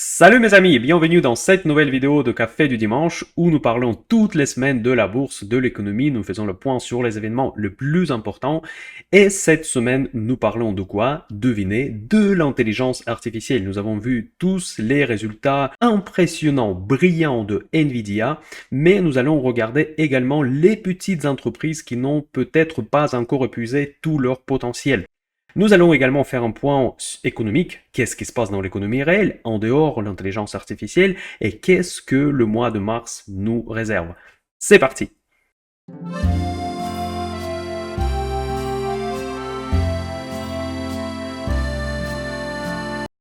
Salut mes amis et bienvenue dans cette nouvelle vidéo de Café du Dimanche où nous parlons toutes les semaines de la bourse, de l'économie, nous faisons le point sur les événements les plus importants et cette semaine nous parlons de quoi? Devinez, de l'intelligence artificielle. Nous avons vu tous les résultats impressionnants, brillants de Nvidia, mais nous allons regarder également les petites entreprises qui n'ont peut-être pas encore épuisé tout leur potentiel. Nous allons également faire un point économique. Qu'est-ce qui se passe dans l'économie réelle, en dehors de l'intelligence artificielle, et qu'est-ce que le mois de mars nous réserve? C'est parti!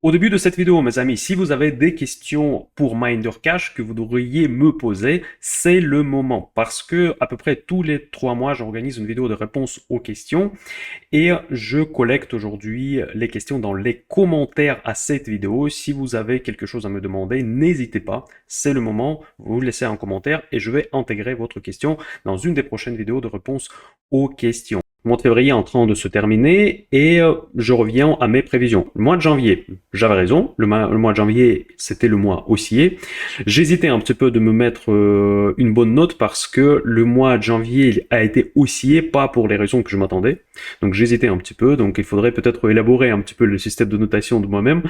Au début de cette vidéo, mes amis, si vous avez des questions pour Minder Cash que vous devriez me poser, c'est le moment. Parce que à peu près tous les 3 mois, j'organise une vidéo de réponse aux questions et je collecte aujourd'hui les questions dans les commentaires à cette vidéo. Si vous avez quelque chose à me demander, n'hésitez pas. C'est le moment. Vous laissez un commentaire et je vais intégrer votre question dans une des prochaines vidéos de réponse aux questions. Le mois de février est en train de se terminer et je reviens à mes prévisions. Le mois de janvier, j'avais raison, le mois de janvier c'était le mois haussier. J'hésitais un petit peu de me mettre une bonne note parce que le mois de janvier a été haussier, pas pour les raisons que je m'attendais. Donc j'hésitais un petit peu, donc il faudrait peut-être élaborer un petit peu le système de notation de moi-même.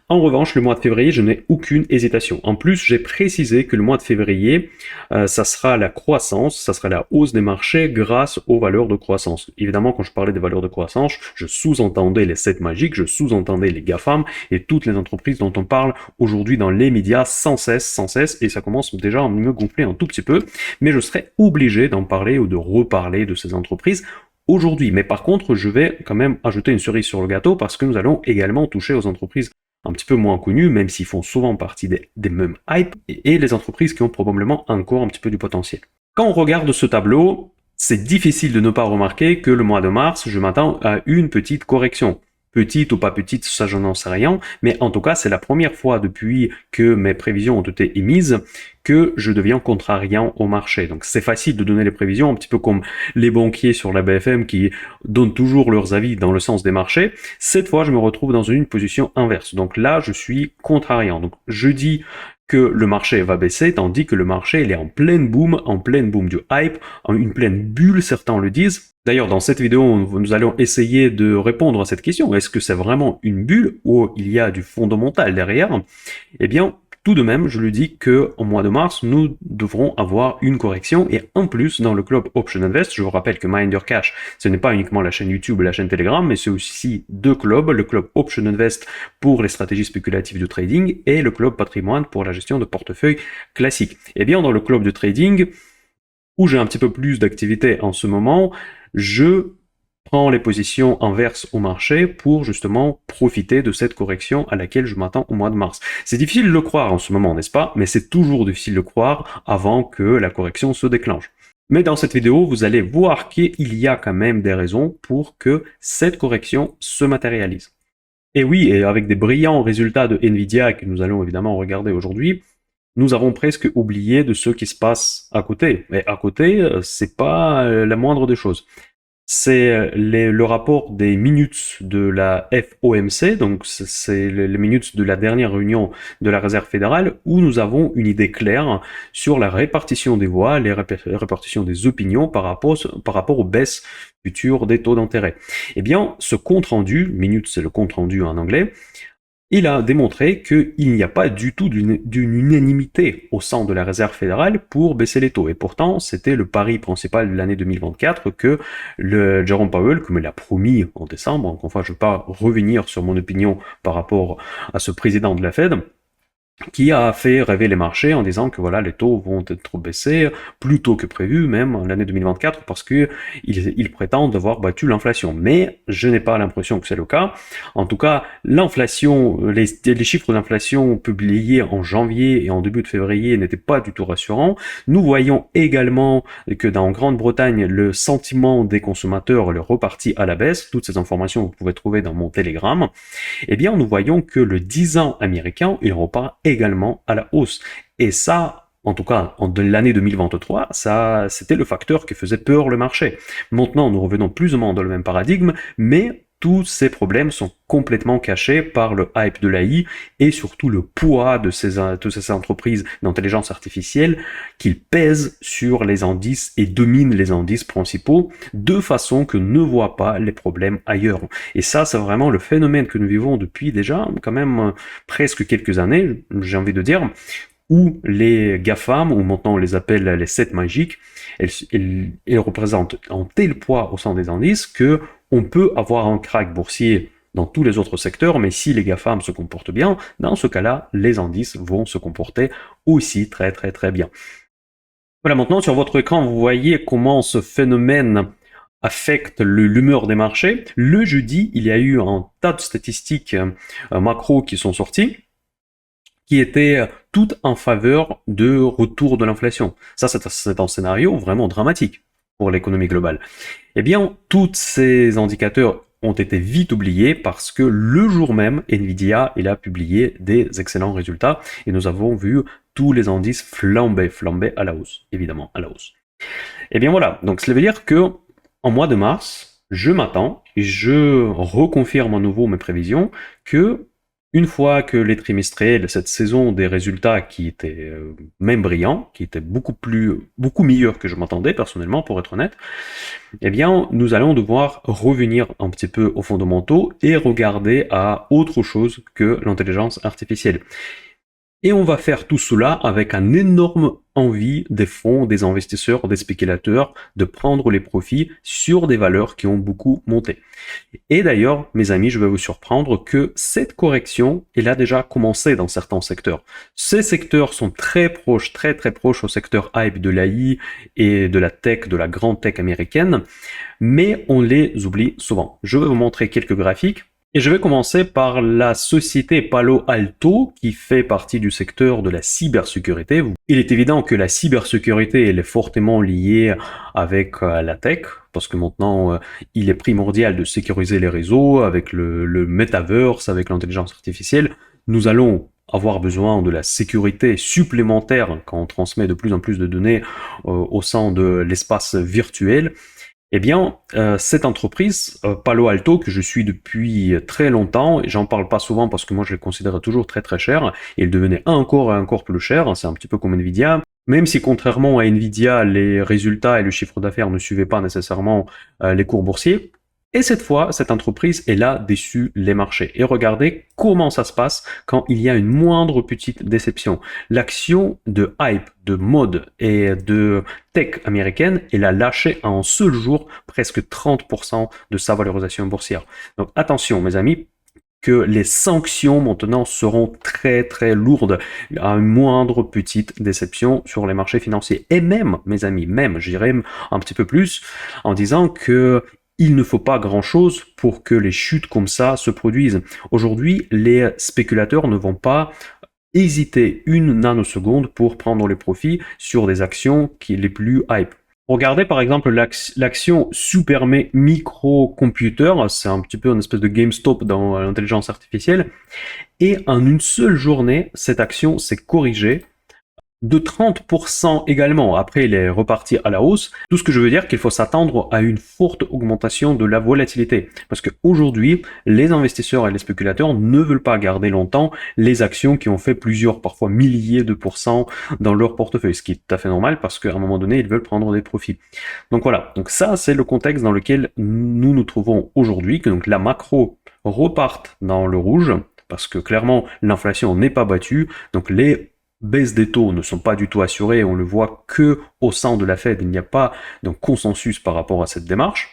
En revanche, le mois de février, je n'ai aucune hésitation. En plus, j'ai précisé que le mois de février, ça sera la croissance, ça sera la hausse des marchés grâce aux valeurs de croissance. Évidemment, quand je parlais des valeurs de croissance, je sous-entendais les 7 magiques, je sous-entendais les GAFAM et toutes les entreprises dont on parle aujourd'hui dans les médias sans cesse, et ça commence déjà à me gonfler un tout petit peu, mais je serai obligé d'en parler ou de reparler de ces entreprises aujourd'hui. Mais par contre, je vais quand même ajouter une cerise sur le gâteau parce que nous allons également toucher aux entreprises un petit peu moins connus, même s'ils font souvent partie des mêmes hype, et les entreprises qui ont probablement encore un petit peu du potentiel. Quand on regarde ce tableau, c'est difficile de ne pas remarquer que le mois de mars, je m'attends à une petite correction. Petite ou pas petite, ça je n'en sais rien, mais en tout cas, c'est la première fois depuis que mes prévisions ont été émises que je deviens contrariant au marché. Donc c'est facile de donner les prévisions, un petit peu comme les banquiers sur la BFM qui donnent toujours leurs avis dans le sens des marchés. Cette fois, je me retrouve dans une position inverse. Donc là, je suis contrariant. Donc je dis que le marché va baisser, tandis que le marché il est en pleine boom du hype, en une pleine bulle, certains le disent. D'ailleurs, dans cette vidéo, nous allons essayer de répondre à cette question. Est-ce que c'est vraiment une bulle ou il y a du fondamental derrière? Eh bien, tout de même, je le dis qu'au mois de mars, nous devrons avoir une correction et en plus, dans le club Option Invest, je vous rappelle que Minder Cash, ce n'est pas uniquement la chaîne YouTube et la chaîne Telegram, mais c'est aussi deux clubs, le club Option Invest pour les stratégies spéculatives de trading et le club Patrimoine pour la gestion de portefeuille classique. Eh bien, dans le club de trading, où j'ai un petit peu plus d'activité en ce moment, je prends les positions inverses au marché pour justement profiter de cette correction à laquelle je m'attends au mois de mars. C'est difficile de le croire en ce moment, n'est-ce pas? Mais c'est toujours difficile de le croire avant que la correction se déclenche. Mais dans cette vidéo, vous allez voir qu'il y a quand même des raisons pour que cette correction se matérialise. Et oui, et avec des brillants résultats de Nvidia que nous allons évidemment regarder aujourd'hui, nous avons presque oublié de ce qui se passe à côté. Mais à côté, c'est pas la moindre des choses. C'est le rapport des minutes de la FOMC, donc c'est les minutes de la dernière réunion de la Réserve fédérale, où nous avons une idée claire sur la répartition des voix, les répartition des opinions par rapport aux baisses futures des taux d'intérêt. Eh bien, ce compte-rendu, minutes c'est le compte-rendu en anglais, il a démontré qu'il n'y a pas du tout d'une unanimité au sein de la Réserve fédérale pour baisser les taux. Et pourtant, c'était le pari principal de l'année 2024 que le Jerome Powell, comme il a promis en décembre, encore une fois, je ne vais pas revenir sur mon opinion par rapport à ce président de la Fed, qui a fait rêver les marchés en disant que voilà, les taux vont être baissés plus tôt que prévu, même en l'année 2024, parce que ils prétendent avoir battu l'inflation. Mais je n'ai pas l'impression que c'est le cas. En tout cas, l'inflation, les chiffres d'inflation publiés en janvier et en début de février n'étaient pas du tout rassurants. Nous voyons également que dans Grande-Bretagne, le sentiment des consommateurs est reparti à la baisse. Toutes ces informations, vous pouvez trouver dans mon Telegram. Eh bien, nous voyons que le 10 ans américain, il repart également à la hausse. Et ça, en tout cas, en l'année 2023, ça, c'était le facteur qui faisait peur le marché. Maintenant, nous revenons plus ou moins dans le même paradigme, mais tous ces problèmes sont complètement cachés par le hype de l'AI et surtout le poids de ces entreprises d'intelligence artificielle qui pèsent sur les indices et dominent les indices principaux de façon que ne voient pas les problèmes ailleurs. Et ça, c'est vraiment le phénomène que nous vivons depuis déjà quand même presque quelques années, j'ai envie de dire, où les GAFAM, ou maintenant on les appelle les 7 magiques, elles représentent un tel poids au sein des indices que on peut avoir un crack boursier dans tous les autres secteurs, mais si les GAFAM se comportent bien, dans ce cas-là, les indices vont se comporter aussi très très très bien. Voilà, maintenant sur votre écran, vous voyez comment ce phénomène affecte l'humeur des marchés. Le jeudi, il y a eu un tas de statistiques macro qui sont sorties, qui étaient toutes en faveur de retour de l'inflation. Ça, c'est un scénario vraiment dramatique pour l'économie globale. Eh bien, tous ces indicateurs ont été vite oubliés parce que le jour même, Nvidia, il a publié des excellents résultats et nous avons vu tous les indices flamber à la hausse, évidemment, à la hausse. Eh bien voilà, donc cela veut dire que en mois de mars, je m'attends et je reconfirme à nouveau mes prévisions que une fois que les trimestriels, cette saison des résultats qui étaient même brillants, qui étaient beaucoup meilleurs que je m'attendais personnellement, pour être honnête, eh bien, nous allons devoir revenir un petit peu aux fondamentaux et regarder à autre chose que l'intelligence artificielle. Et on va faire tout cela avec un énorme envie des fonds, des investisseurs, des spéculateurs de prendre les profits sur des valeurs qui ont beaucoup monté. Et d'ailleurs, mes amis, je vais vous surprendre que cette correction, elle a déjà commencé dans certains secteurs. Ces secteurs sont très proches, très très proches au secteur hype de l'AI et de la tech, de la grande tech américaine, mais on les oublie souvent. Je vais vous montrer quelques graphiques. Et je vais commencer par la société Palo Alto qui fait partie du secteur de la cybersécurité. Il est évident que la cybersécurité elle est fortement liée avec la tech parce que maintenant il est primordial de sécuriser les réseaux avec le metaverse, avec l'intelligence artificielle. Nous allons avoir besoin de la sécurité supplémentaire quand on transmet de plus en plus de données au sein de l'espace virtuel. Eh bien, cette entreprise, Palo Alto, que je suis depuis très longtemps, et j'en parle pas souvent parce que moi je les considère toujours très très chers, et ils devenaient encore et encore plus chers, c'est un petit peu comme Nvidia, même si contrairement à Nvidia, les résultats et le chiffre d'affaires ne suivaient pas nécessairement les cours boursiers. Et cette fois, cette entreprise, elle a déçu les marchés. Et regardez comment ça se passe quand il y a une moindre petite déception. L'action de hype, de mode et de tech américaine, elle a lâché en un seul jour presque 30% de sa valorisation boursière. Donc attention, mes amis, que les sanctions maintenant seront très très lourdes à une moindre petite déception sur les marchés financiers. Et même, mes amis, même, je dirais un petit peu plus, en disant que il ne faut pas grand-chose pour que les chutes comme ça se produisent. Aujourd'hui, les spéculateurs ne vont pas hésiter une nanoseconde pour prendre les profits sur des actions qui sont les plus hype. Regardez par exemple l'action Supermé Microcomputer, c'est un petit peu une espèce de GameStop dans l'intelligence artificielle, et en une seule journée, cette action s'est corrigée de 30% également. Après, il est reparti à la hausse. Tout ce que je veux dire, qu'il faut s'attendre à une forte augmentation de la volatilité. Parce qu'aujourd'hui, les investisseurs et les spéculateurs ne veulent pas garder longtemps les actions qui ont fait plusieurs, parfois milliers de pourcents dans leur portefeuille. Ce qui est tout à fait normal parce qu'à un moment donné, ils veulent prendre des profits. Donc voilà. Donc ça, c'est le contexte dans lequel nous nous trouvons aujourd'hui. Que donc la macro reparte dans le rouge parce que clairement, l'inflation n'est pas battue. Donc les baisses des taux ne sont pas du tout assurées, on le voit que au sein de la Fed, il n'y a pas de consensus par rapport à cette démarche.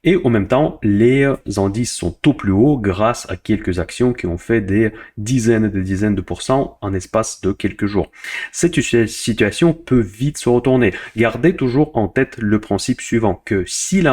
Et en même temps, les indices sont au plus haut grâce à quelques actions qui ont fait des dizaines et des dizaines de pourcents en espace de quelques jours. Cette situation peut vite se retourner. Gardez toujours en tête le principe suivant, que si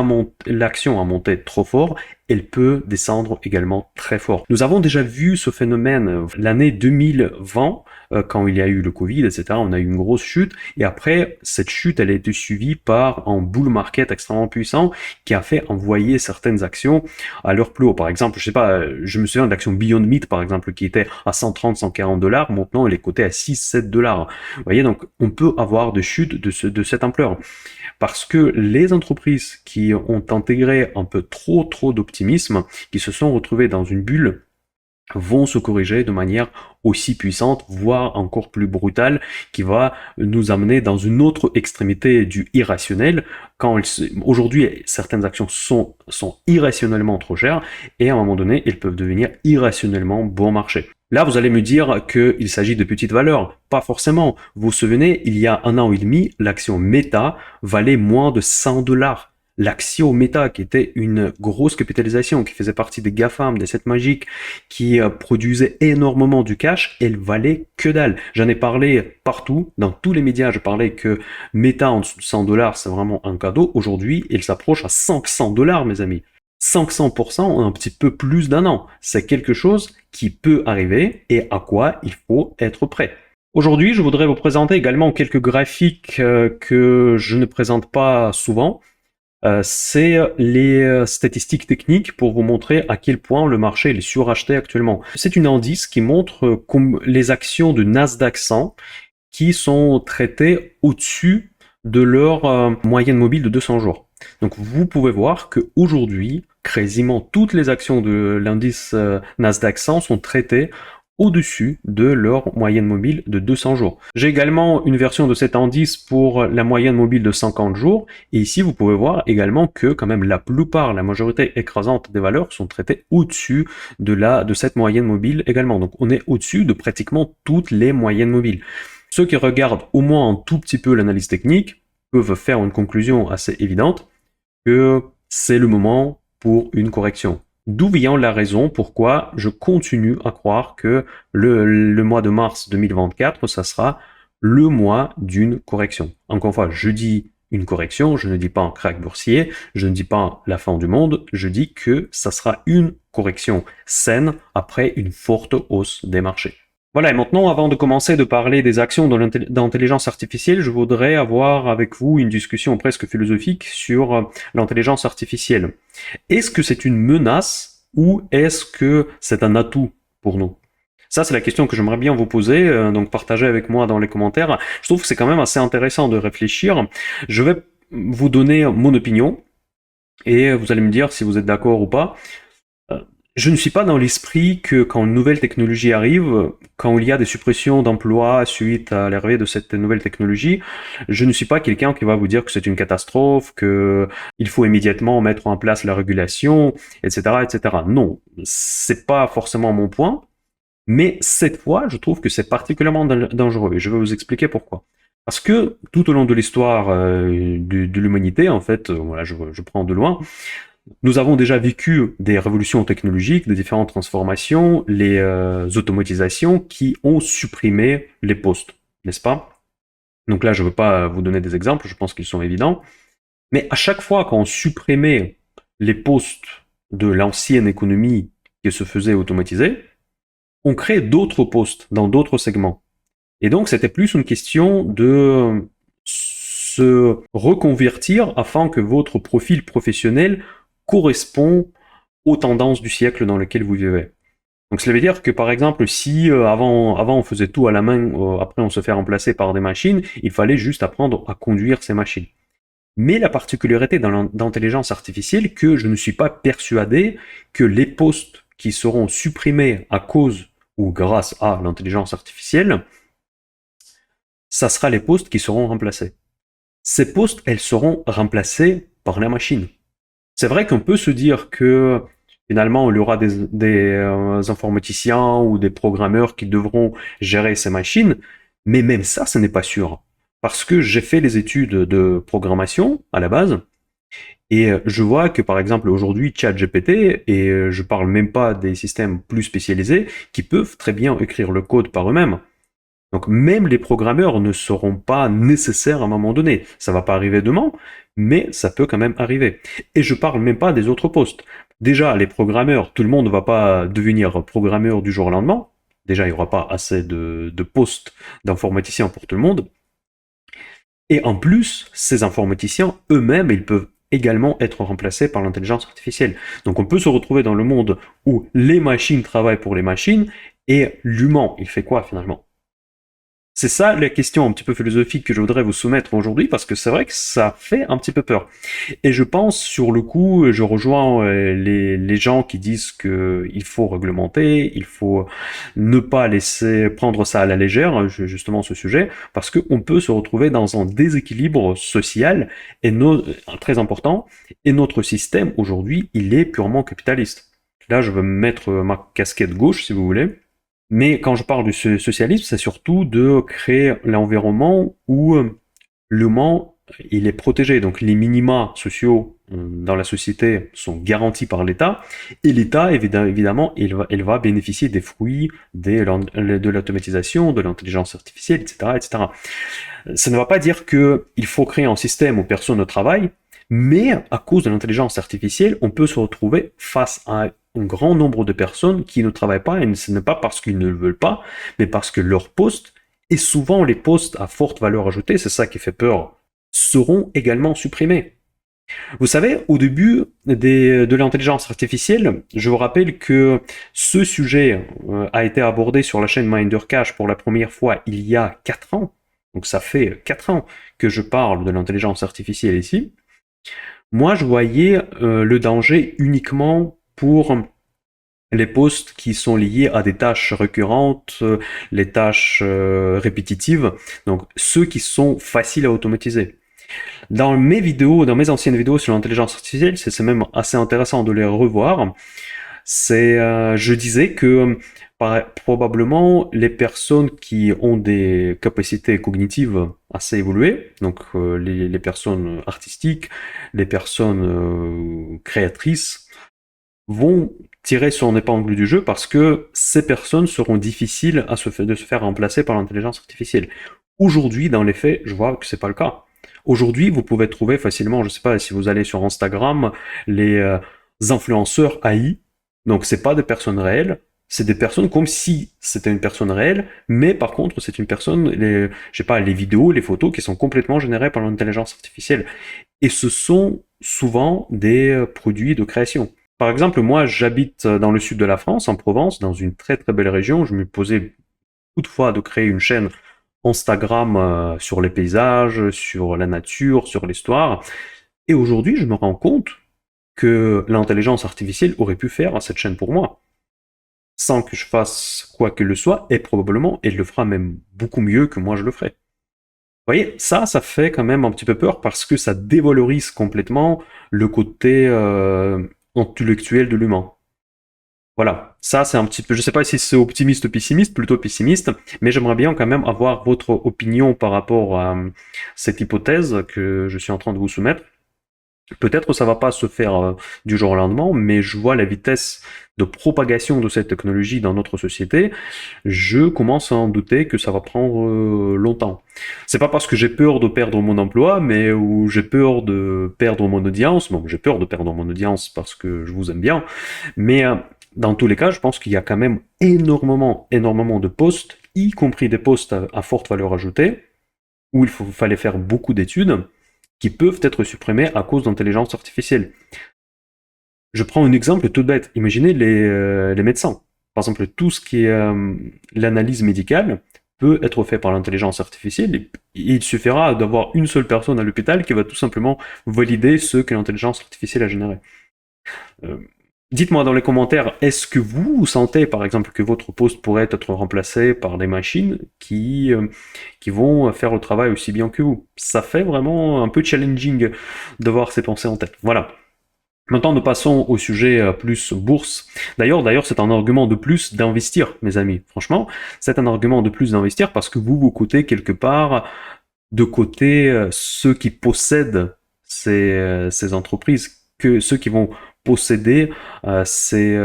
l'action a monté trop fort, elle peut descendre également très fort. Nous avons déjà vu ce phénomène l'année 2020, quand il y a eu le Covid, etc. On a eu une grosse chute, et après, cette chute, elle a été suivie par un bull market extrêmement puissant qui a fait envoyer certaines actions à leur plus haut. Par exemple, je sais pas, je me souviens de l'action Beyond Meat, par exemple, qui était à 130, 140 dollars. Maintenant, elle est cotée à 6, 7 dollars. Vous voyez, donc, on peut avoir des chutes de cette ampleur. Parce que les entreprises qui ont intégré un peu trop d'optimisme d'optimisme qui se sont retrouvés dans une bulle vont se corriger de manière aussi puissante, voire encore plus brutale, qui va nous amener dans une autre extrémité du irrationnel, aujourd'hui certaines actions sont irrationnellement trop chères, et à un moment donné, elles peuvent devenir irrationnellement bon marché. Là, vous allez me dire qu'il s'agit de petites valeurs. Pas forcément. Vous vous souvenez, il y a 1 an et demi, l'action Meta valait moins de 100 $. L'action Meta, qui était une grosse capitalisation, qui faisait partie des GAFAM, des 7 magiques, qui produisait énormément du cash, elle valait que dalle. J'en ai parlé partout, dans tous les médias, je parlais que Meta en dessous de 100 $, c'est vraiment un cadeau. Aujourd'hui, elle s'approche à 500 $, mes amis. 500% en un petit peu plus d'1 an. C'est quelque chose qui peut arriver et à quoi il faut être prêt. Aujourd'hui, je voudrais vous présenter également quelques graphiques que je ne présente pas souvent. C'est les statistiques techniques pour vous montrer à quel point le marché est suracheté actuellement. C'est une indice qui montre les actions de Nasdaq 100 qui sont traitées au-dessus de leur moyenne mobile de 200 jours. Donc vous pouvez voir qu'aujourd'hui, quasiment toutes les actions de l'indice Nasdaq 100 sont traitées au-dessus de leur moyenne mobile de 200 jours. J'ai également une version de cet indice pour la moyenne mobile de 50 jours. Et ici, vous pouvez voir également que quand même la majorité écrasante des valeurs sont traitées au-dessus de cette moyenne mobile également. Donc on est au-dessus de pratiquement toutes les moyennes mobiles. Ceux qui regardent au moins un tout petit peu l'analyse technique peuvent faire une conclusion assez évidente que c'est le moment pour une correction. D'où vient la raison pourquoi je continue à croire que le mois de mars 2024, ça sera le mois d'une correction. Encore une fois, je dis une correction, je ne dis pas un crack boursier, je ne dis pas la fin du monde, je dis que ça sera une correction saine après une forte hausse des marchés. Voilà, et maintenant, avant de commencer de parler des actions d'intelligence artificielle, je voudrais avoir avec vous une discussion presque philosophique sur l'intelligence artificielle. Est-ce que c'est une menace ou est-ce que c'est un atout pour nous? Ça, c'est la question que j'aimerais bien vous poser, donc partagez avec moi dans les commentaires. Je trouve que c'est quand même assez intéressant de réfléchir. Je vais vous donner mon opinion et vous allez me dire si vous êtes d'accord ou pas. Je ne suis pas dans l'esprit que quand une nouvelle technologie arrive, quand il y a des suppressions d'emplois suite à l'arrivée de cette nouvelle technologie, je ne suis pas quelqu'un qui va vous dire que c'est une catastrophe, qu'il faut immédiatement mettre en place la régulation, etc., etc. Non, c'est pas forcément mon point, mais cette fois, je trouve que c'est particulièrement dangereux, et je vais vous expliquer pourquoi. Parce que tout au long de l'histoire de l'humanité, en fait, voilà, je prends de loin, nous avons déjà vécu des révolutions technologiques, des différentes transformations, les automatisations qui ont supprimé les postes, n'est-ce pas? Donc là, je ne veux pas vous donner des exemples, je pense qu'ils sont évidents. Mais à chaque fois qu'on supprimait les postes de l'ancienne économie qui se faisait automatiser, on crée d'autres postes dans d'autres segments. Et donc, c'était plus une question de se reconvertir afin que votre profil professionnel correspond aux tendances du siècle dans lequel vous vivez. Donc cela veut dire que par exemple, si avant on faisait tout à la main, après on se fait remplacer par des machines, il fallait juste apprendre à conduire ces machines. Mais la particularité dans l'intelligence artificielle, que je ne suis pas persuadé que les postes qui seront supprimés à cause ou grâce à l'intelligence artificielle, ça sera les postes qui seront remplacés. Ces postes, elles seront remplacés par la machine. C'est vrai qu'on peut se dire que finalement il y aura des informaticiens ou des programmeurs qui devront gérer ces machines, mais même ça, ce n'est pas sûr. Parce que j'ai fait les études de programmation à la base, et je vois que par exemple aujourd'hui ChatGPT, et je parle même pas des systèmes plus spécialisés, qui peuvent très bien écrire le code par eux-mêmes. Donc même les programmeurs ne seront pas nécessaires à un moment donné. Ça va pas arriver demain, mais ça peut quand même arriver. Et je parle même pas des autres postes. Déjà, les programmeurs, tout le monde ne va pas devenir programmeur du jour au lendemain. Déjà, il n'y aura pas assez de postes d'informaticiens pour tout le monde. Et en plus, ces informaticiens eux-mêmes, ils peuvent également être remplacés par l'intelligence artificielle. Donc on peut se retrouver dans le monde où les machines travaillent pour les machines, et l'humain, il fait quoi finalement? C'est ça la question un petit peu philosophique que je voudrais vous soumettre aujourd'hui, parce que c'est vrai que ça fait un petit peu peur. Et je pense, sur le coup, je rejoins les gens qui disent qu'il faut réglementer, il faut ne pas laisser prendre ça à la légère, justement ce sujet, parce qu'on peut se retrouver dans un déséquilibre social et très important, et notre système aujourd'hui, il est purement capitaliste. Là, je veux mettre ma casquette gauche, si vous voulez. Mais quand je parle du socialisme, c'est surtout de créer l'environnement où l'humain il est protégé. Donc les minima sociaux dans la société sont garantis par l'État, et l'État, évidemment, il va bénéficier des fruits de l'automatisation, de l'intelligence artificielle, etc., etc. Ça ne va pas dire qu'il faut créer un système où personne ne travaille, mais à cause de l'intelligence artificielle, on peut se retrouver face à un grand nombre de personnes qui ne travaillent pas, et ce n'est pas parce qu'ils ne le veulent pas, mais parce que leur poste, et souvent les postes à forte valeur ajoutée, c'est ça qui fait peur, seront également supprimés. Vous savez, au début de l'intelligence artificielle, je vous rappelle que ce sujet a été abordé sur la chaîne Mindercache pour la première fois il y a 4 ans. Donc ça fait 4 ans que je parle de l'intelligence artificielle ici. Moi, je voyais le danger uniquement pour les postes qui sont liés à des tâches récurrentes, les tâches répétitives, donc ceux qui sont faciles à automatiser. Dans mes vidéos, dans mes anciennes vidéos sur l'intelligence artificielle, c'est même assez intéressant de les revoir. Je disais que probablement les personnes qui ont des capacités cognitives assez évoluées, donc les personnes artistiques, les personnes créatrices, vont tirer son épingle du jeu parce que ces personnes seront difficiles de se faire remplacer par l'intelligence artificielle. Aujourd'hui, dans les faits, je vois que c'est pas le cas. Aujourd'hui, vous pouvez trouver facilement, je sais pas, si vous allez sur Instagram, les influenceurs AI. Donc, c'est pas des personnes réelles, c'est des personnes comme si c'était une personne réelle, mais par contre, c'est une personne, je sais pas, les vidéos, les photos qui sont complètement générées par l'intelligence artificielle. Et ce sont souvent des produits de création. Par exemple, moi, j'habite dans le sud de la France, en Provence, dans une très très belle région. Je me posais beaucoup de fois de créer une chaîne Instagram sur les paysages, sur la nature, sur l'histoire. Et aujourd'hui, je me rends compte que l'intelligence artificielle aurait pu faire cette chaîne pour moi, sans que je fasse quoi que le soit, et probablement elle le fera même beaucoup mieux que moi je le ferai. Vous voyez, ça fait quand même un petit peu peur parce que ça dévalorise complètement le côté intellectuel de l'humain. Voilà, ça c'est un petit peu, je sais pas si c'est optimiste ou pessimiste, plutôt pessimiste, mais j'aimerais bien quand même avoir votre opinion par rapport à cette hypothèse que je suis en train de vous soumettre. Peut-être ça va pas se faire du jour au lendemain, mais je vois la vitesse de propagation de cette technologie dans notre société. Je commence à en douter que ça va prendre longtemps. C'est pas parce que j'ai peur de perdre mon emploi, mais où j'ai peur de perdre mon audience. Bon, j'ai peur de perdre mon audience parce que je vous aime bien, mais dans tous les cas, je pense qu'il y a quand même énormément de postes, y compris des postes à forte valeur ajoutée, où fallait faire beaucoup d'études, qui peuvent être supprimés à cause d'intelligence artificielle. Je prends un exemple tout bête. Imaginez les médecins. Par exemple, tout ce qui est l'analyse médicale peut être fait par l'intelligence artificielle, et il suffira d'avoir une seule personne à l'hôpital qui va tout simplement valider ce que l'intelligence artificielle a généré. Euh, Dites-moi dans les commentaires, est-ce que vous sentez par exemple que votre poste pourrait être remplacé par des machines qui vont faire le travail aussi bien que vous? Ça fait vraiment un peu challenging de voir ces pensées en tête. Voilà. Maintenant, nous passons au sujet plus bourse. D'ailleurs, c'est un argument de plus d'investir, mes amis. Franchement, c'est un argument de plus d'investir parce que vous coûtez quelque part de côté ceux qui possèdent ces entreprises, que ceux qui vont posséder ces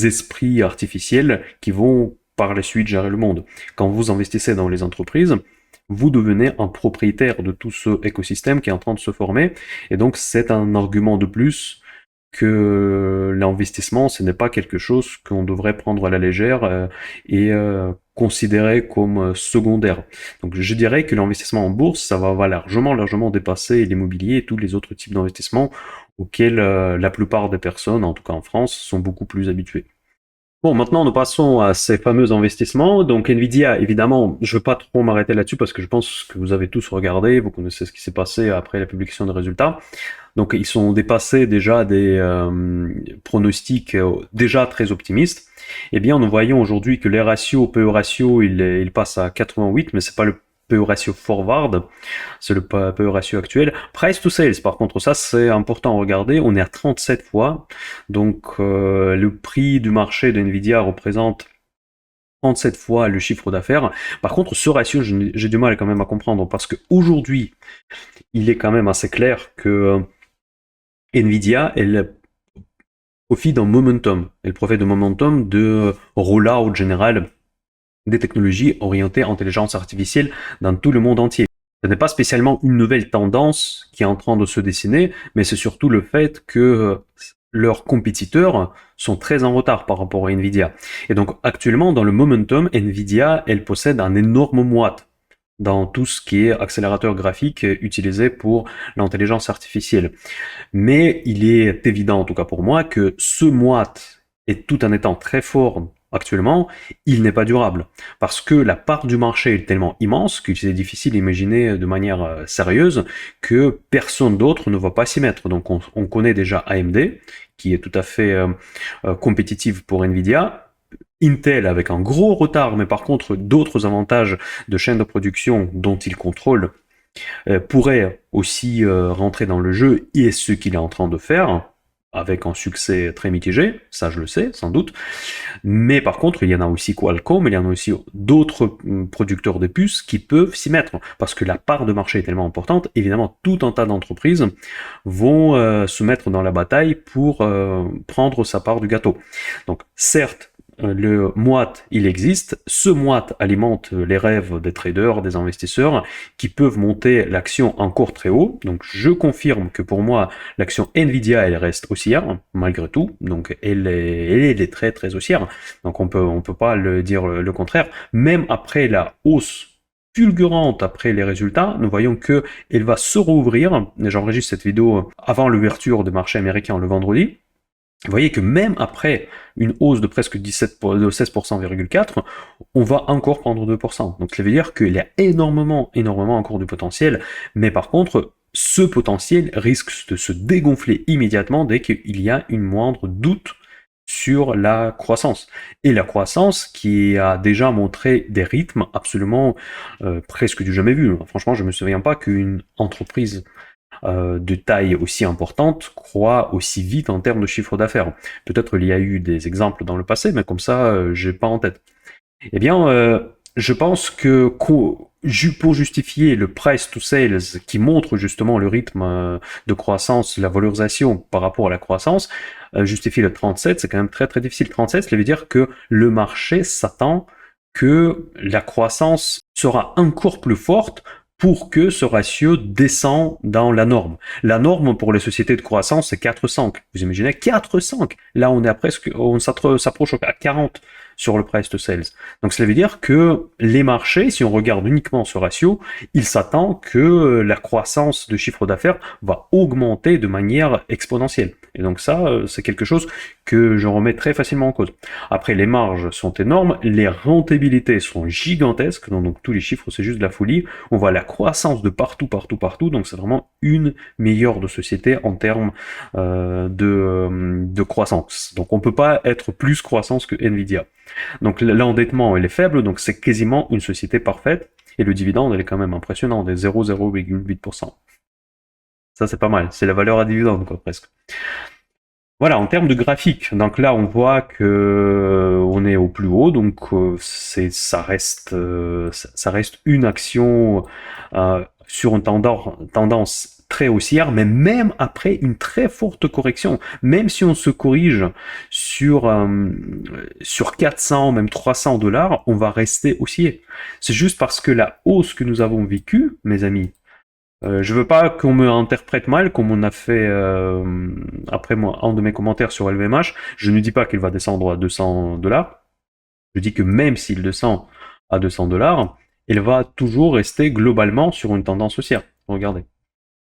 esprits artificiels qui vont par la suite gérer le monde. Quand vous investissez dans les entreprises, vous devenez un propriétaire de tout ce écosystème qui est en train de se former, et donc c'est un argument de plus que l'investissement, ce n'est pas quelque chose qu'on devrait prendre à la légère et considérer comme secondaire. Donc je dirais que l'investissement en bourse, ça va largement dépasser l'immobilier et tous les autres types d'investissements auxquels la plupart des personnes, en tout cas en France, sont beaucoup plus habituées. Bon, maintenant, nous passons à ces fameux investissements. Donc, Nvidia, évidemment, je ne veux pas trop m'arrêter là-dessus parce que je pense que vous avez tous regardé, vous connaissez ce qui s'est passé après la publication des résultats. Donc, ils sont dépassés déjà des pronostics déjà très optimistes. Eh bien, nous voyons aujourd'hui que les ratios, PE ratio, il passe à 88, mais c'est pas le PE ratio forward, c'est le PE ratio actuel. Price to sales, par contre, ça c'est important à regarder, on est à 37 fois. Donc le prix du marché de Nvidia représente 37 fois le chiffre d'affaires. Par contre, ce ratio, j'ai du mal quand même à comprendre parce qu'aujourd'hui, il est quand même assez clair que Nvidia, elle profite d'un momentum. Elle profite d'un momentum de rollout général des technologies orientées intelligence artificielle dans tout le monde entier. Ce n'est pas spécialement une nouvelle tendance qui est en train de se dessiner, mais c'est surtout le fait que leurs compétiteurs sont très en retard par rapport à Nvidia. Et donc actuellement, dans le momentum, Nvidia, elle possède un énorme moat dans tout ce qui est accélérateur graphique utilisé pour l'intelligence artificielle. Mais il est évident, en tout cas pour moi, que ce moite est tout en étant très fort actuellement, il n'est pas durable. Parce que la part du marché est tellement immense qu'il est difficile d'imaginer de manière sérieuse que personne d'autre ne va pas s'y mettre. Donc on connaît déjà AMD, qui est tout à fait compétitive pour Nvidia. Intel avec un gros retard, mais par contre d'autres avantages de chaîne de production dont il contrôle pourrait aussi rentrer dans le jeu et ce qu'il est en train de faire, avec un succès très mitigé, ça je le sais, sans doute. Mais par contre, il y en a aussi Qualcomm, il y en a aussi d'autres producteurs de puces qui peuvent s'y mettre, parce que la part de marché est tellement importante, évidemment, tout un tas d'entreprises vont se mettre dans la bataille pour prendre sa part du gâteau. Donc, certes, le moite, il existe. Ce moite alimente les rêves des traders, des investisseurs, qui peuvent monter l'action encore très haut. Donc, je confirme que pour moi, l'action Nvidia, elle reste haussière, malgré tout. Donc, elle est très, très haussière. Donc, on peut pas le dire le contraire. Même après la hausse fulgurante après les résultats, nous voyons que elle va se rouvrir. J'enregistre cette vidéo avant l'ouverture du marché américain le vendredi. Vous voyez que même après une hausse de presque 16,4%, on va encore prendre 2%. Donc ça veut dire qu'il y a énormément encore du potentiel, mais par contre, ce potentiel risque de se dégonfler immédiatement dès qu'il y a une moindre doute sur la croissance. Et la croissance qui a déjà montré des rythmes absolument presque du jamais vu. Franchement, je ne me souviens pas qu'une entreprise de taille aussi importante croît aussi vite en termes de chiffre d'affaires. Peut-être il y a eu des exemples dans le passé, mais comme ça, j'ai pas en tête. Eh bien, je pense que pour justifier le price to sales qui montre justement le rythme de croissance, la valorisation par rapport à la croissance, justifier le 37, c'est quand même très très difficile. 37, ça veut dire que le marché s'attend que la croissance sera encore plus forte pour que ce ratio descend dans la norme. La norme pour les sociétés de croissance, c'est 4,5. Vous imaginez 4,5. Là, on est à presque, on s'approche à 40 sur le price to sales. Donc cela veut dire que les marchés, si on regarde uniquement ce ratio, ils s'attendent que la croissance de chiffre d'affaires va augmenter de manière exponentielle. Et donc ça, c'est quelque chose que je remets très facilement en cause. Après, les marges sont énormes, les rentabilités sont gigantesques, donc tous les chiffres, c'est juste de la folie. On voit la croissance de partout, donc c'est vraiment une meilleure de société en termes de croissance. Donc on peut pas être plus croissance que Nvidia. Donc l'endettement, il est faible, donc c'est quasiment une société parfaite, et le dividende, il est quand même impressionnant, des 0,08%. Ça, c'est pas mal, c'est la valeur à dividende, quoi, presque. Voilà, en termes de graphique, donc là on voit que on est au plus haut, donc ça reste une action sur une tendance très haussière, mais même après une très forte correction, même si on se corrige sur 400, même 300 $, on va rester haussier. C'est juste parce que la hausse que nous avons vécue, mes amis, je veux pas qu'on me interprète mal, comme on a fait après moi, un de mes commentaires sur LVMH. Je ne dis pas qu'il va descendre à 200 $. Je dis que même s'il descend à 200 $, il va toujours rester globalement sur une tendance haussière. Regardez.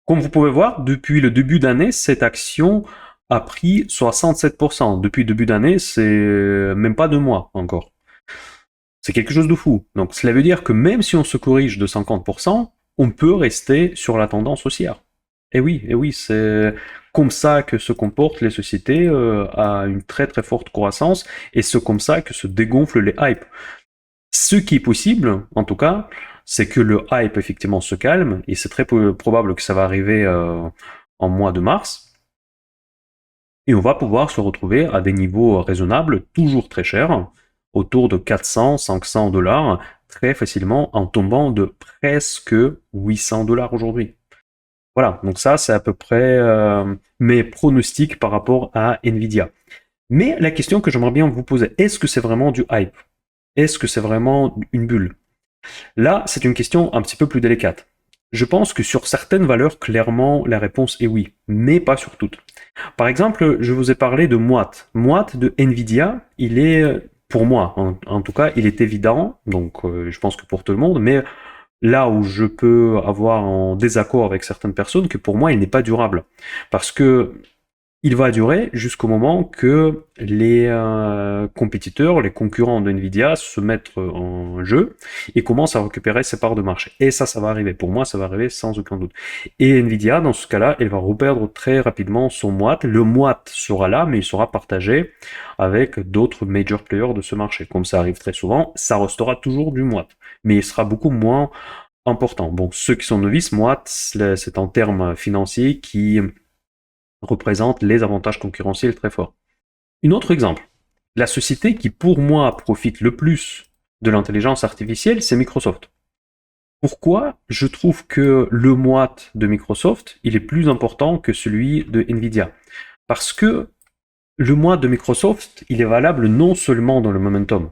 Comme vous pouvez voir, depuis le début d'année, cette action a pris 67%. Depuis le début d'année, c'est même pas 2 mois encore. C'est quelque chose de fou. Donc cela veut dire que même si on se corrige de 50%, on peut rester sur la tendance haussière. Et oui, c'est comme ça que se comportent les sociétés à une très très forte croissance, et c'est comme ça que se dégonflent les hypes. Ce qui est possible, en tout cas, c'est que le hype effectivement se calme, et c'est très probable que ça va arriver en mois de mars, et on va pouvoir se retrouver à des niveaux raisonnables, toujours très chers, autour de 400, 500 dollars, très facilement en tombant de presque 800 dollars aujourd'hui. Voilà, donc ça c'est à peu près mes pronostics par rapport à Nvidia. Mais la question que j'aimerais bien vous poser, est-ce que c'est vraiment du hype? Est-ce que c'est vraiment une bulle? Là, c'est une question un petit peu plus délicate. Je pense que sur certaines valeurs, clairement, la réponse est oui, mais pas sur toutes. Par exemple, je vous ai parlé de Moite. Moite de Nvidia, il est, pour moi, en tout cas, il est évident, donc je pense que pour tout le monde, mais là où je peux avoir en désaccord avec certaines personnes, que pour moi, il n'est pas durable. Parce que il va durer jusqu'au moment que les compétiteurs, les concurrents de Nvidia se mettent en jeu et commencent à récupérer ses parts de marché. Et ça va arriver. Pour moi, ça va arriver sans aucun doute. Et Nvidia, dans ce cas-là, elle va reperdre très rapidement son moite. Le moite sera là, mais il sera partagé avec d'autres major players de ce marché. Comme ça arrive très souvent, ça restera toujours du moite, mais il sera beaucoup moins important. Bon, ceux qui sont novices, moite, c'est un terme financier qui représente les avantages concurrentiels très forts. Un autre exemple, la société qui pour moi profite le plus de l'intelligence artificielle, c'est Microsoft. Pourquoi je trouve que le moite de Microsoft, il est plus important que celui de Nvidia? Parce que le moite de Microsoft, il est valable non seulement dans le momentum,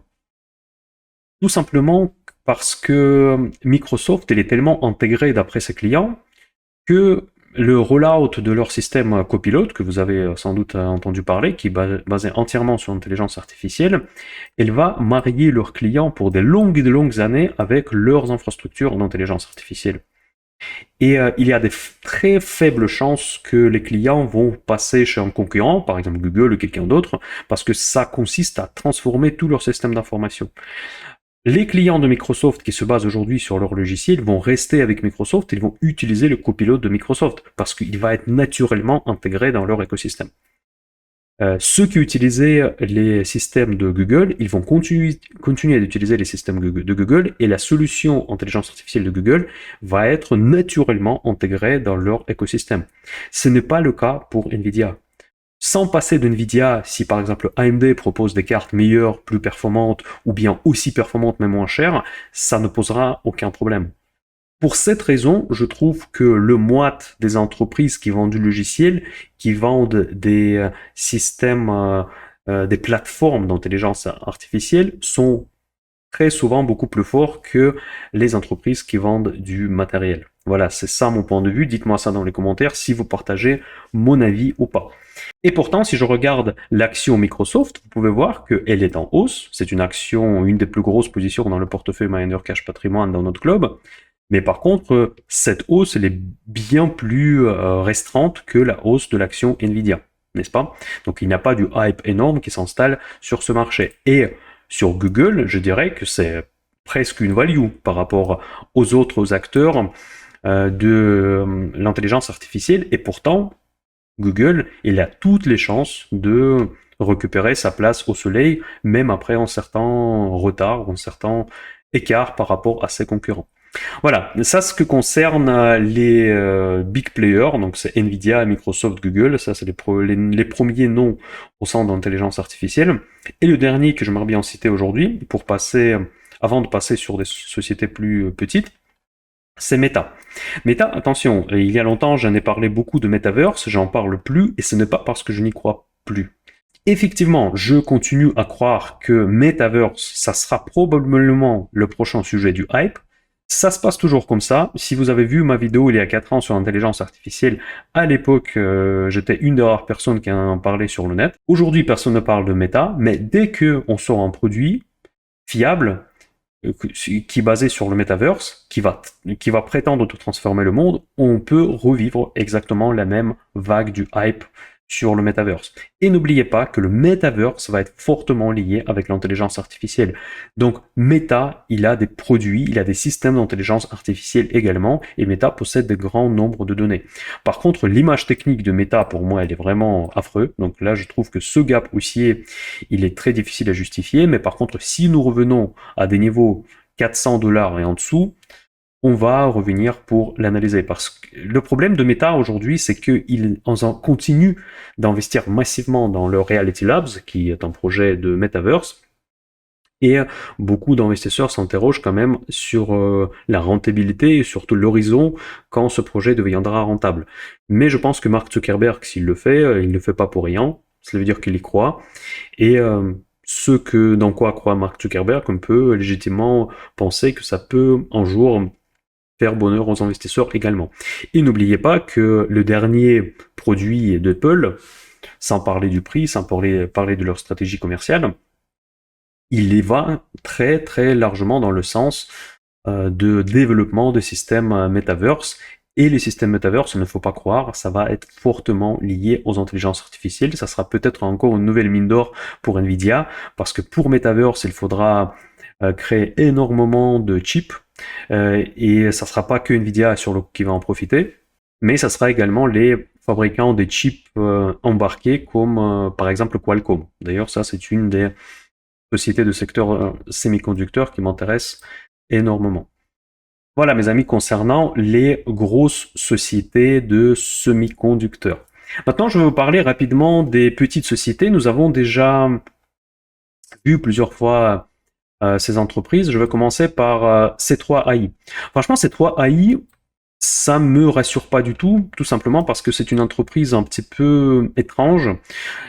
tout simplement parce que Microsoft, il est tellement intégré d'après ses clients que le rollout de leur système Copilot, que vous avez sans doute entendu parler, qui est basé entièrement sur l'intelligence artificielle, elle va marier leurs clients pour des longues années avec leurs infrastructures d'intelligence artificielle. Et il y a des très faibles chances que les clients vont passer chez un concurrent, par exemple Google ou quelqu'un d'autre, parce que ça consiste à transformer tout leur système d'information. Les clients de Microsoft qui se basent aujourd'hui sur leur logiciel vont rester avec Microsoft, ils vont utiliser le copilote de Microsoft parce qu'il va être naturellement intégré dans leur écosystème. Ceux qui utilisaient les systèmes de Google, ils vont continuer d'utiliser les systèmes de Google et la solution intelligence artificielle de Google va être naturellement intégrée dans leur écosystème. Ce n'est pas le cas pour Nvidia. Sans passer de Nvidia, si par exemple AMD propose des cartes meilleures, plus performantes, ou bien aussi performantes mais moins chères, ça ne posera aucun problème. Pour cette raison, je trouve que le moite des entreprises qui vendent du logiciel, qui vendent des systèmes, des plateformes d'intelligence artificielle, sont très souvent beaucoup plus forts que les entreprises qui vendent du matériel. Voilà, c'est ça mon point de vue. Dites-moi ça dans les commentaires si vous partagez mon avis ou pas. Et pourtant, si je regarde l'action Microsoft, vous pouvez voir qu'elle est en hausse. C'est une action, une des plus grosses positions dans le portefeuille Miner Cash Patrimoine dans notre club. Mais par contre, cette hausse, elle est bien plus restreinte que la hausse de l'action Nvidia, n'est-ce pas? Donc il n'y a pas du hype énorme qui s'installe sur ce marché. Et sur Google, je dirais que c'est presque une value par rapport aux autres acteurs de l'intelligence artificielle. Et pourtant, Google, il a toutes les chances de récupérer sa place au soleil, même après un certain retard, un certain écart par rapport à ses concurrents. Voilà, ça ce que concerne les big players, donc c'est Nvidia, Microsoft, Google, ça c'est les premiers noms au sein d'intelligence artificielle. Et le dernier que j'aimerais bien citer aujourd'hui, avant de passer sur des sociétés plus petites, c'est Meta. Meta, attention, il y a longtemps j'en ai parlé beaucoup de Metaverse, j'en parle plus, et ce n'est pas parce que je n'y crois plus. Effectivement, je continue à croire que Metaverse, ça sera probablement le prochain sujet du hype. Ça se passe toujours comme ça. Si vous avez vu ma vidéo il y a 4 ans sur l'intelligence artificielle, à l'époque, j'étais une des rares personnes qui en parlait sur le net. Aujourd'hui, personne ne parle de Meta, mais dès qu'on sort un produit fiable, qui est basé sur le Metaverse, qui va prétendre de transformer le monde, on peut revivre exactement la même vague du hype sur le metaverse. Et n'oubliez pas que le metaverse va être fortement lié avec l'intelligence artificielle. Donc Meta, il a des produits, il a des systèmes d'intelligence artificielle également, et Meta possède de grands nombres de données. Par contre, l'image technique de Meta, pour moi, elle est vraiment affreuse. Donc là, je trouve que ce gap haussier, il est très difficile à justifier. Mais par contre, si nous revenons à des niveaux 400 $ et en dessous, on va revenir pour l'analyser. Parce que le problème de Meta aujourd'hui, c'est qu'ils continuent d'investir massivement dans le Reality Labs, qui est un projet de Metaverse, et beaucoup d'investisseurs s'interrogent quand même sur la rentabilité et surtout l'horizon quand ce projet deviendra rentable. Mais je pense que Mark Zuckerberg, s'il le fait, il ne le fait pas pour rien. Ça veut dire qu'il y croit. Et dans quoi croit Mark Zuckerberg, on peut légitimement penser que ça peut un jour faire bonheur aux investisseurs également. Et n'oubliez pas que le dernier produit d'Apple, sans parler du prix, sans parler de leur stratégie commerciale, il y va très très largement dans le sens de développement de systèmes metaverse. Et les systèmes metaverse, il ne faut pas croire, ça va être fortement lié aux intelligences artificielles. Ça sera peut-être encore une nouvelle mine d'or pour Nvidia, parce que pour metaverse, il faudra créer énormément de chips, et ça ne sera pas que Nvidia qui va en profiter, mais ça sera également les fabricants des chips embarqués comme par exemple Qualcomm. D'ailleurs, ça c'est une des sociétés de secteur semi-conducteur qui m'intéresse énormément. Voilà mes amis concernant les grosses sociétés de semi-conducteurs. Maintenant, je vais vous parler rapidement des petites sociétés. Nous avons déjà vu plusieurs fois ces entreprises. Je vais commencer par C3AI. Franchement, C3AI, ça me rassure pas du tout simplement parce que c'est une entreprise un petit peu étrange.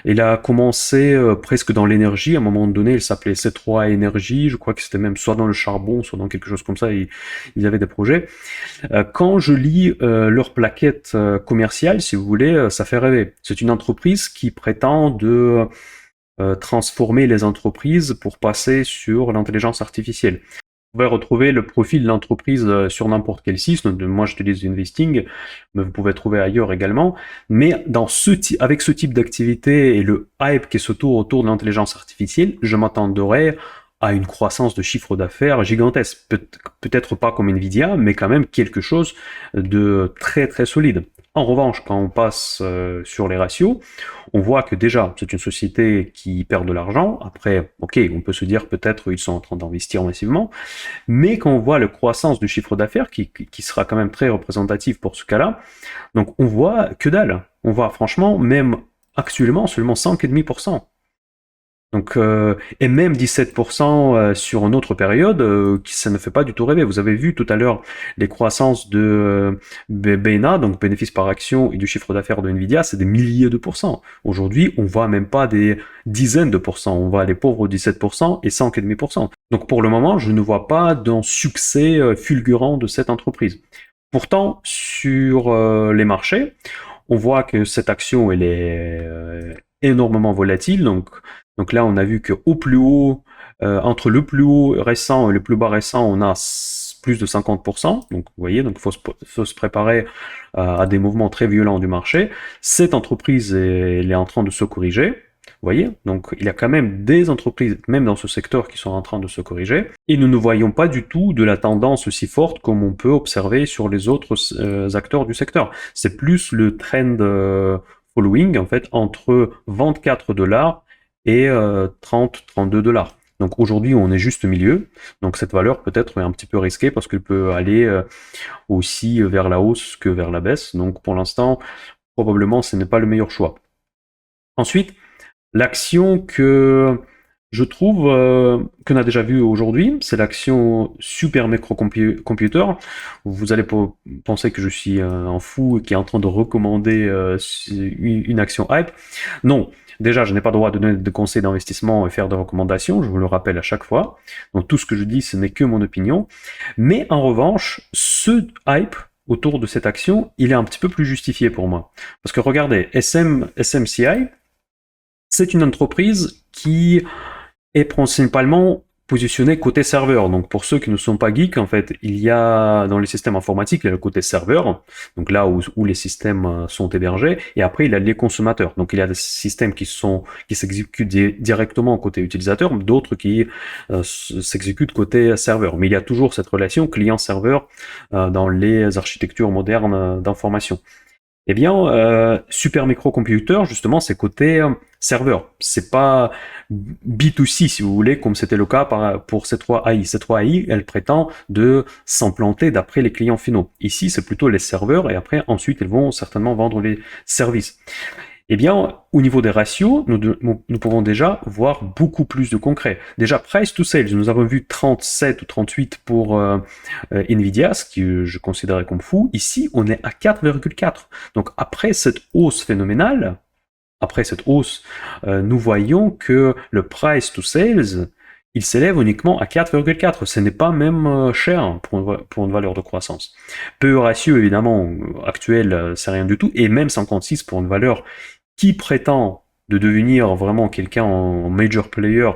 Elle a commencé presque dans l'énergie. À un moment donné, elle s'appelait C3 Énergie. Je crois que c'était même soit dans le charbon, soit dans quelque chose comme ça. Ils avaient des projets. Quand je lis leur plaquette commerciale, si vous voulez, ça fait rêver. C'est une entreprise qui prétend de transformer les entreprises pour passer sur l'intelligence artificielle. Vous pouvez retrouver le profil de l'entreprise sur n'importe quel site. Moi, j'utilise Investing, mais vous pouvez trouver ailleurs également. Mais avec ce type d'activité et le hype qui se tourne autour de l'intelligence artificielle, je m'attendrais à une croissance de chiffre d'affaires gigantesque. Peut-être pas comme Nvidia, mais quand même quelque chose de très très solide. En revanche, quand on passe sur les ratios, on voit que déjà, c'est une société qui perd de l'argent. Après, ok, on peut se dire peut-être ils sont en train d'investir massivement, mais quand on voit la croissance du chiffre d'affaires, qui sera quand même très représentatif pour ce cas-là, donc on voit que dalle. On voit franchement, même actuellement, seulement 5,5%. Donc, et même 17% sur une autre période, ça ne fait pas du tout rêver. Vous avez vu tout à l'heure les croissances de BNA, donc bénéfice par action, et du chiffre d'affaires de Nvidia, c'est des milliers de pourcents. Aujourd'hui, on voit même pas des dizaines de pourcents, on voit les pauvres 17% et 5,5%. Donc pour le moment, je ne vois pas d'un succès fulgurant de cette entreprise. Pourtant, sur les marchés, on voit que cette action, elle est énormément volatile. Donc là, on a vu qu'au plus haut, entre le plus haut récent et le plus bas récent, on a plus de 50%. Donc vous voyez, donc faut se préparer à des mouvements très violents du marché. Cette entreprise, elle est en train de se corriger. Vous voyez, donc il y a quand même des entreprises, même dans ce secteur, qui sont en train de se corriger. Et nous ne voyons pas du tout de la tendance aussi forte comme on peut observer sur les autres acteurs du secteur. C'est plus le trend following, en fait, entre 24 $ et 30-32 $. Donc aujourd'hui, on est juste au milieu. Donc cette valeur peut-être est un petit peu risquée parce qu'elle peut aller aussi vers la hausse que vers la baisse. Donc pour l'instant, probablement, ce n'est pas le meilleur choix. Ensuite, l'action que je trouve qu'on a déjà vu aujourd'hui, c'est l'action Super Microcomputer. Vous allez penser que je suis un fou qui est en train de recommander une action hype. Non, déjà, je n'ai pas le droit de donner de conseils d'investissement et faire des recommandations, je vous le rappelle à chaque fois. Donc tout ce que je dis, ce n'est que mon opinion. Mais en revanche, ce hype autour de cette action, il est un petit peu plus justifié pour moi. Parce que regardez, SMCI, c'est une entreprise qui est principalement positionné côté serveur. Donc pour ceux qui ne sont pas geeks, en fait, il y a dans les systèmes informatiques, il y a le côté serveur, donc là où les systèmes sont hébergés, et après il y a les consommateurs. Donc il y a des systèmes qui s'exécutent directement côté utilisateur, d'autres qui s'exécutent côté serveur. Mais il y a toujours cette relation client-serveur dans les architectures modernes d'information. Eh bien, super microcomputer, justement, c'est côté serveur. C'est pas B2C, si vous voulez, comme c'était le cas pour C3AI. C3AI, elle prétend de s'implanter d'après les clients finaux. Ici, c'est plutôt les serveurs, et après, ensuite, ils vont certainement vendre les services. Eh bien, au niveau des ratios, nous pouvons déjà voir beaucoup plus de concret. Déjà, price to sales, nous avons vu 37 ou 38 pour Nvidia, ce que je considérais comme fou. Ici, on est à 4,4. Donc, après cette hausse phénoménale, nous voyons que le price to sales, il s'élève uniquement à 4,4. Ce n'est pas même cher pour une valeur de croissance. PE ratio, évidemment, actuel, c'est rien du tout. Et même 56 pour une valeur qui prétend de devenir vraiment quelqu'un en major player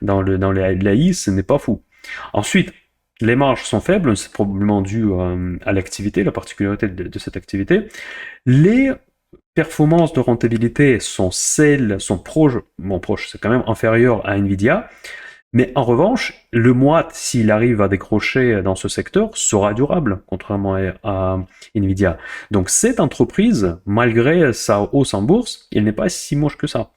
dans l'AI, ce n'est pas fou. Ensuite, les marges sont faibles, c'est probablement dû à l'activité, la particularité de cette activité. Les performances de rentabilité sont proches, c'est quand même inférieur à Nvidia. Mais en revanche, le mois, s'il arrive à décrocher dans ce secteur, sera durable, contrairement à Nvidia. Donc cette entreprise, malgré sa hausse en bourse, elle n'est pas si moche que ça.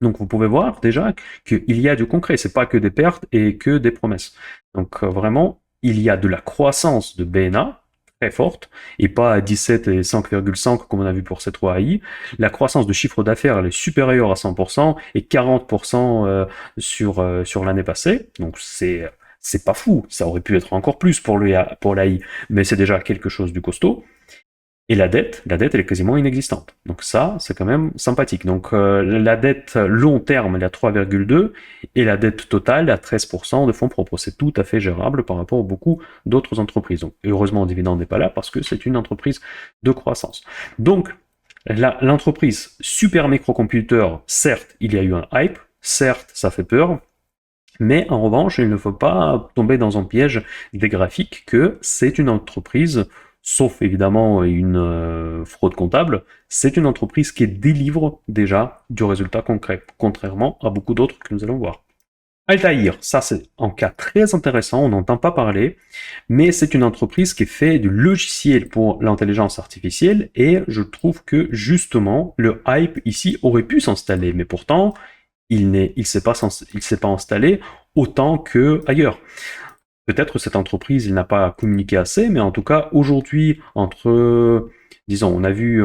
Donc vous pouvez voir déjà qu'il y a du concret, c'est pas que des pertes et que des promesses. Donc vraiment, il y a de la croissance de BNA, très forte, et pas à 17 et 5,5 comme on a vu pour C3AI. La croissance de chiffre d'affaires, elle est supérieure à 100% et 40% sur l'année passée. Donc c'est pas fou, ça aurait pu être encore plus pour l'AI, mais c'est déjà quelque chose du costaud. Et la dette, elle est quasiment inexistante. Donc ça, c'est quand même sympathique. Donc la dette long terme, elle est à 3,2 et la dette totale à 13% de fonds propres. C'est tout à fait gérable par rapport à beaucoup d'autres entreprises. Donc heureusement, le dividende n'est pas là parce que c'est une entreprise de croissance. Donc l'entreprise super microcomputer, certes, il y a eu un hype, certes, ça fait peur, mais en revanche, il ne faut pas tomber dans un piège des graphiques que c'est une entreprise, sauf évidemment une fraude comptable, c'est une entreprise qui délivre déjà du résultat concret, contrairement à beaucoup d'autres que nous allons voir. Altair, ça c'est un cas très intéressant, on n'entend pas parler, mais c'est une entreprise qui fait du logiciel pour l'intelligence artificielle et je trouve que justement le hype ici aurait pu s'installer, mais pourtant il s'est pas installé autant que ailleurs. Peut-être cette entreprise, il n'a pas communiqué assez, mais en tout cas, aujourd'hui, disons, on a vu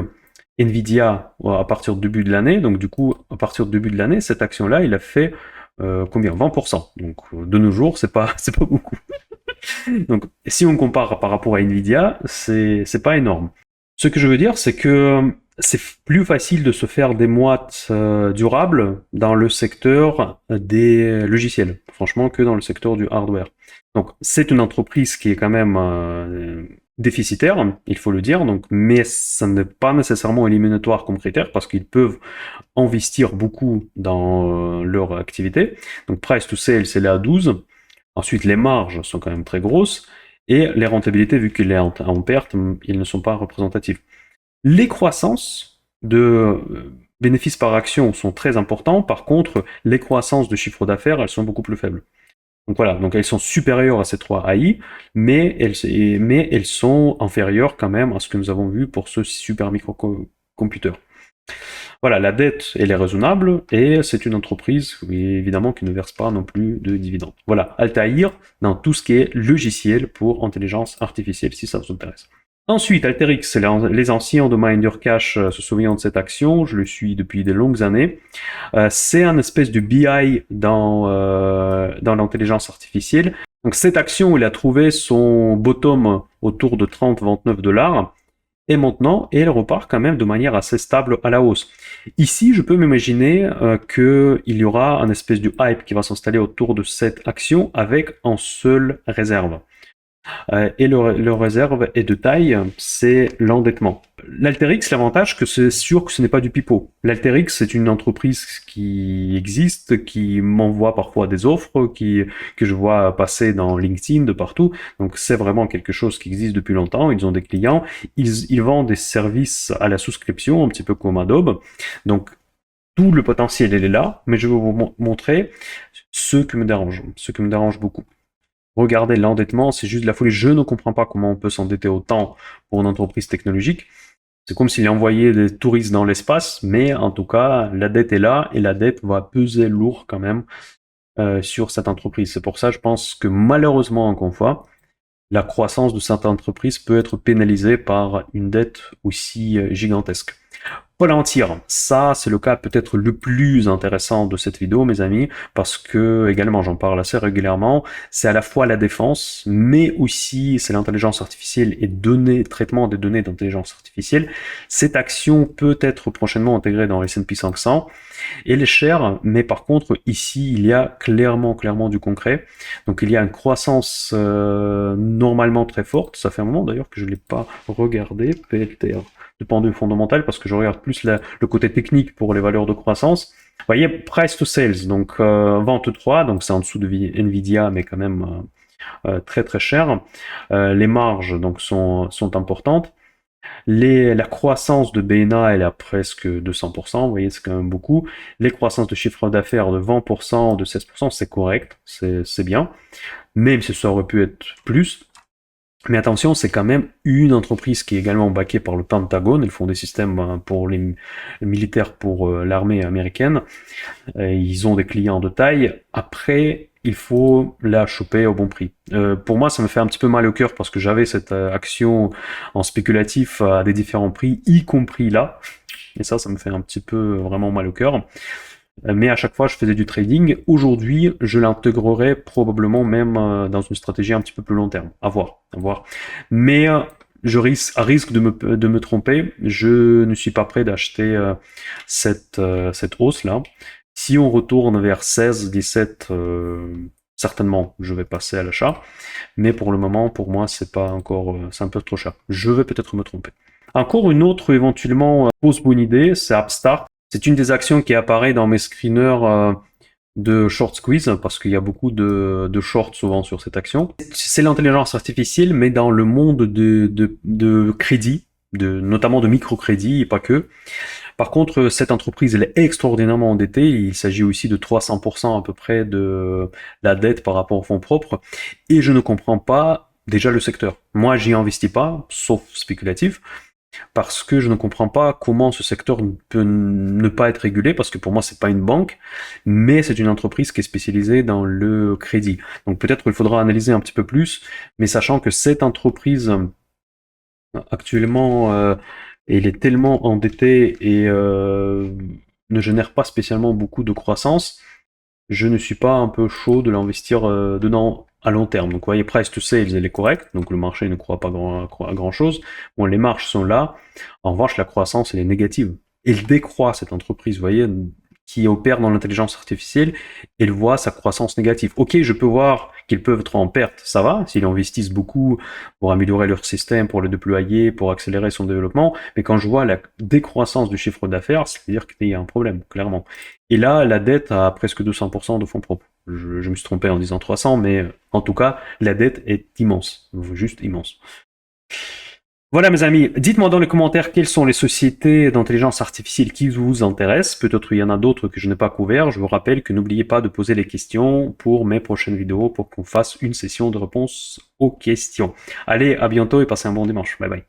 Nvidia à partir du début de l'année, donc du coup, à partir du début de l'année, cette action-là, il a fait combien 20%. Donc de nos jours, c'est pas beaucoup. Donc si on compare par rapport à Nvidia, c'est pas énorme. Ce que je veux dire, c'est que c'est plus facile de se faire des moites durables dans le secteur des logiciels, franchement, que dans le secteur du hardware. Donc, c'est une entreprise qui est quand même déficitaire, il faut le dire, donc, mais ça n'est pas nécessairement éliminatoire comme critère parce qu'ils peuvent investir beaucoup dans leur activité. Donc, price to sales, c'est là à 12. Ensuite, les marges sont quand même très grosses. Et les rentabilités, vu qu'il est en perte, ils ne sont pas représentatifs. Les croissances de bénéfices par action sont très importantes. Par contre, les croissances de chiffre d'affaires, elles sont beaucoup plus faibles. Donc voilà, donc elles sont supérieures à ces 3 AI, mais elles sont inférieures quand même à ce que nous avons vu pour ce super microcomputer. Voilà, la dette, elle est raisonnable, et c'est une entreprise, évidemment, qui ne verse pas non plus de dividendes. Voilà, Altair, dans tout ce qui est logiciel pour intelligence artificielle, si ça vous intéresse. Ensuite, Alteryx, les anciens de MinderCash se souviennent de cette action, je le suis depuis de longues années. C'est un espèce de BI dans l'intelligence artificielle. Donc cette action, il a trouvé son bottom autour de 30-29 $. Et maintenant, elle repart quand même de manière assez stable à la hausse. Ici, je peux m'imaginer qu'il y aura un espèce de hype qui va s'installer autour de cette action avec en seule réserve. Et le réserve est de taille, c'est l'endettement. L'Alterix, l'avantage, que c'est sûr que ce n'est pas du pipeau. L'Alterix, c'est une entreprise qui existe, qui m'envoie parfois des offres, que je vois passer dans LinkedIn de partout. Donc c'est vraiment quelque chose qui existe depuis longtemps. Ils ont des clients, ils vendent des services à la souscription, un petit peu comme Adobe. Donc tout le potentiel, il est là, mais je vais vous montrer ce qui me dérange beaucoup. Regardez, l'endettement, c'est juste de la folie. Je ne comprends pas comment on peut s'endetter autant pour une entreprise technologique. C'est comme s'il envoyait des touristes dans l'espace, mais en tout cas, la dette est là et la dette va peser lourd quand même sur cette entreprise. C'est pour ça, je pense que malheureusement, encore une fois, la croissance de cette entreprise peut être pénalisée par une dette aussi gigantesque. Palantir, ça c'est le cas peut-être le plus intéressant de cette vidéo mes amis, parce que également j'en parle assez régulièrement, c'est à la fois la défense, mais aussi c'est l'intelligence artificielle et traitement des données d'intelligence artificielle. Cette action peut être prochainement intégrée dans les S&P 500, elle est chère, mais par contre ici il y a clairement du concret, donc il y a une croissance normalement très forte, ça fait un moment d'ailleurs que je ne l'ai pas regardé, PLTR de pendule fondamentale parce que je regarde plus le côté technique pour les valeurs de croissance. Vous voyez, price to sales, donc vente 3, donc c'est en dessous de Nvidia, mais quand même très cher. Les marges donc sont importantes. La croissance de BNA, elle est à presque 200%, vous voyez, c'est quand même beaucoup. Les croissances de chiffre d'affaires de 20%, de 16%, c'est correct, c'est bien. Même si ça aurait pu être plus. Mais attention, c'est quand même une entreprise qui est également backée par le Pentagone. Ils font des systèmes pour les militaires, pour l'armée américaine. Ils ont des clients de taille. Après, il faut la choper au bon prix. Pour moi, ça me fait un petit peu mal au cœur parce que j'avais cette action en spéculatif à des différents prix, y compris là. Et ça me fait un petit peu vraiment mal au cœur. Mais à chaque fois, je faisais du trading. Aujourd'hui, je l'intégrerai probablement même dans une stratégie un petit peu plus long terme. À voir. Mais je risque de me tromper. Je ne suis pas prêt d'acheter cette hausse-là. Si on retourne vers 16, 17, certainement, je vais passer à l'achat. Mais pour le moment, pour moi, c'est pas encore, c'est un peu trop cher. Je vais peut-être me tromper. Encore une autre éventuellement fausse bonne idée, c'est Upstart. C'est une des actions qui apparaît dans mes screeners de short squeeze parce qu'il y a beaucoup de shorts souvent sur cette action. C'est l'intelligence artificielle, mais dans le monde de crédit, notamment de microcrédit et pas que. Par contre, cette entreprise, elle est extraordinairement endettée. Il s'agit aussi de 300% à peu près de la dette par rapport aux fonds propres. Et je ne comprends pas déjà le secteur. Moi, j'y investis pas, sauf spéculatif, parce que je ne comprends pas comment ce secteur peut ne pas être régulé, parce que pour moi, c'est pas une banque, mais c'est une entreprise qui est spécialisée dans le crédit. Donc peut-être qu'il faudra analyser un petit peu plus, mais sachant que cette entreprise, actuellement, elle est tellement endettée et ne génère pas spécialement beaucoup de croissance, je ne suis pas un peu chaud de l'investir dedans à long terme. Donc vous voyez, price to sales, elle est correcte, donc le marché ne croit pas à grand chose. Bon, les marges sont là. En revanche, la croissance, elle est négative. Elle décroît, cette entreprise, vous voyez, qui opère dans l'intelligence artificielle, elle voit sa croissance négative. Ok, je peux voir qu'ils peuvent être en perte, ça va, s'ils investissent beaucoup pour améliorer leur système, pour le déployer, pour accélérer son développement, mais quand je vois la décroissance du chiffre d'affaires, c'est-à-dire qu'il y a un problème, clairement. Et là, la dette a presque 200% de fonds propres. Je me suis trompé en disant 300, mais en tout cas, la dette est immense, juste immense. Voilà mes amis, dites-moi dans les commentaires quelles sont les sociétés d'intelligence artificielle qui vous intéressent. Peut-être il y en a d'autres que je n'ai pas couverts. Je vous rappelle que n'oubliez pas de poser les questions pour mes prochaines vidéos pour qu'on fasse une session de réponse aux questions. Allez, à bientôt et passez un bon dimanche. Bye bye.